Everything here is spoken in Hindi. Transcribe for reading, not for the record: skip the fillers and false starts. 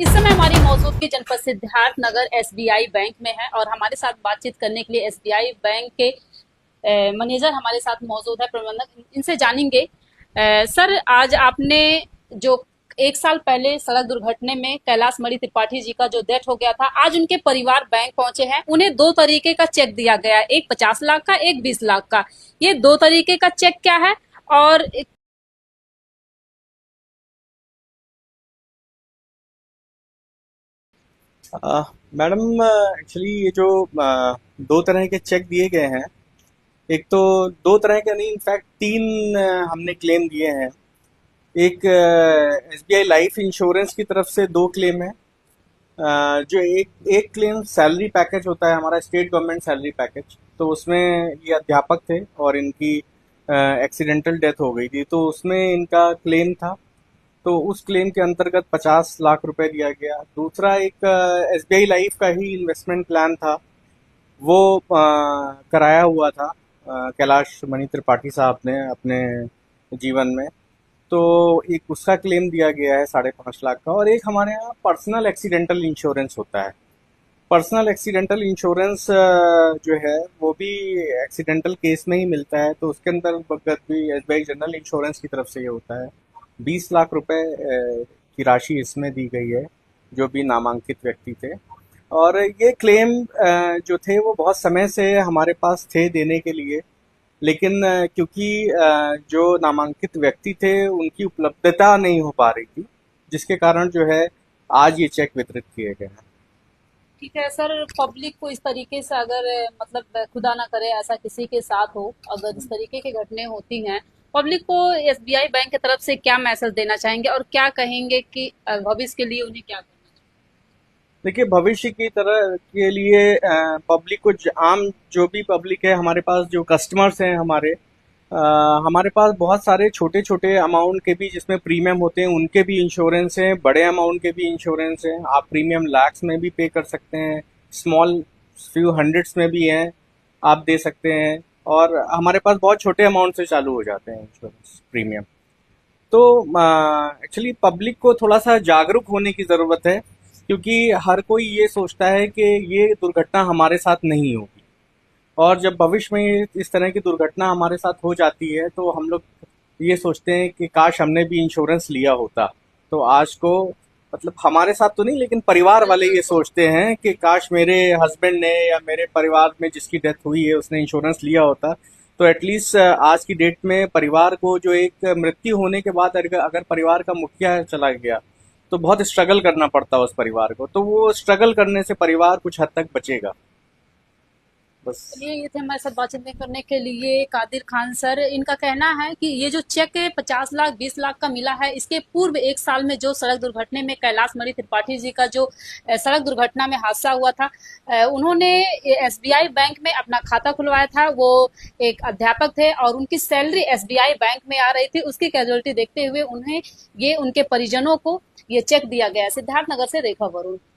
इस समय हमारी मौजूदगी जनपद सिद्धार्थ नगर एसबीआई बैंक में है और हमारे साथ बातचीत करने के लिए एसबीआई बैंक के मैनेजर हमारे साथ मौजूद है, प्रबंधक। इनसे जानेंगे। सर, आज आपने जो एक साल पहले सड़क दुर्घटना में कैलाश मणि त्रिपाठी जी का जो डेथ हो गया था, आज उनके परिवार बैंक पहुंचे हैं। उन्हें दो तरीके का चेक दिया गया है, एक 50 लाख का, एक 20 लाख का। ये दो तरीके का चेक क्या है और मैडम, एक्चुअली ये जो दो तरह के चेक दिए गए हैं। एक तो दो तरह के नहीं, इनफैक्ट तीन हमने क्लेम दिए हैं। एक एसबीआई लाइफ इंश्योरेंस की तरफ से दो क्लेम है। जो एक एक क्लेम सैलरी पैकेज होता है, हमारा स्टेट गवर्नमेंट सैलरी पैकेज। तो उसमें ये अध्यापक थे और इनकी एक्सीडेंटल डेथ हो गई थी, तो उसमें इनका क्लेम था। तो उस क्लेम के अंतर्गत 50 लाख रुपए दिया गया। दूसरा एक एसबीआई लाइफ का ही इन्वेस्टमेंट प्लान था, वो कराया हुआ था कैलाश मणि त्रिपाठी साहब ने अपने जीवन में। तो एक उसका क्लेम दिया गया है 5.5 लाख का। और एक हमारे यहाँ पर्सनल एक्सीडेंटल इंश्योरेंस होता है। पर्सनल एक्सीडेंटल इंश्योरेंस जो है वो भी एक्सीडेंटल केस में ही मिलता है, तो उसके अंतर्गत भी एसबीआई जनरल इंश्योरेंस की तरफ से ये होता है। 20 लाख रुपए की राशि इसमें दी गई है, जो भी नामांकित व्यक्ति थे। और ये क्लेम जो थे वो बहुत समय से हमारे पास थे देने के लिए, लेकिन क्योंकि जो नामांकित व्यक्ति थे उनकी उपलब्धता नहीं हो पा रही थी, जिसके कारण जो है आज ये चेक वितरित किए गए हैं। ठीक है सर, पब्लिक को इस तरीके से अगर मतलब खुदा ना करे ऐसा किसी के साथ हो, अगर इस तरीके की घटनाएं होती हैं, पब्लिक को एसबीआई बैंक की तरफ से क्या मैसेज देना चाहेंगे और क्या कहेंगे कि भविष्य के लिए उन्हें क्या करना देखिए, भविष्य की तरह के लिए पब्लिक को आम जो भी पब्लिक है, हमारे पास जो कस्टमर्स हैं हमारे पास बहुत सारे छोटे छोटे अमाउंट के भी जिसमें प्रीमियम होते हैं, उनके भी इंश्योरेंस हैं। बड़े अमाउंट के भी इंश्योरेंस हैं। आप प्रीमियम लैक्स में भी पे कर सकते हैं, स्मॉल फ्यू हंड्रेड्स में भी हैं, आप दे सकते हैं। और हमारे पास बहुत छोटे अमाउंट से चालू हो जाते हैं इंश्योरेंस प्रीमियम। तो एक्चुअली पब्लिक को थोड़ा सा जागरूक होने की ज़रूरत है, क्योंकि हर कोई ये सोचता है कि ये दुर्घटना हमारे साथ नहीं होगी। और जब भविष्य में इस तरह की दुर्घटना हमारे साथ हो जाती है, तो हम लोग ये सोचते हैं कि काश हमने भी इंश्योरेंस लिया होता। तो आज को मतलब हमारे साथ तो नहीं, लेकिन परिवार वाले ये चाहिए? सोचते हैं कि काश मेरे हस्बैंड ने या मेरे परिवार में जिसकी डेथ हुई है उसने इंश्योरेंस लिया होता। तो एटलीस्ट आज की डेट में परिवार को जो एक मृत्यु होने के बाद अगर परिवार का मुखिया चला गया, तो बहुत स्ट्रगल करना पड़ता है उस परिवार को। तो वो स्ट्रगल करने से परिवार कुछ हद तक बचेगा, बस। चलिए, ये थे हमारे साथ बातचीत करने के लिए कादिर खान सर। इनका कहना है कि ये जो चेक 50 लाख 20 लाख का मिला है, इसके पूर्व एक साल में जो सड़क दुर्घटना में कैलाश मणि त्रिपाठी जी का जो सड़क दुर्घटना में हादसा हुआ था, उन्होंने एसबीआई बैंक में अपना खाता खुलवाया था। वो एक अध्यापक थे और उनकी सैलरी एसबीआई बैंक में आ रही थी। उसकी कैजुअलिटी देखते हुए उन्हें ये उनके परिजनों को ये चेक दिया गया। सिद्धार्थनगर से रेखा वरुण।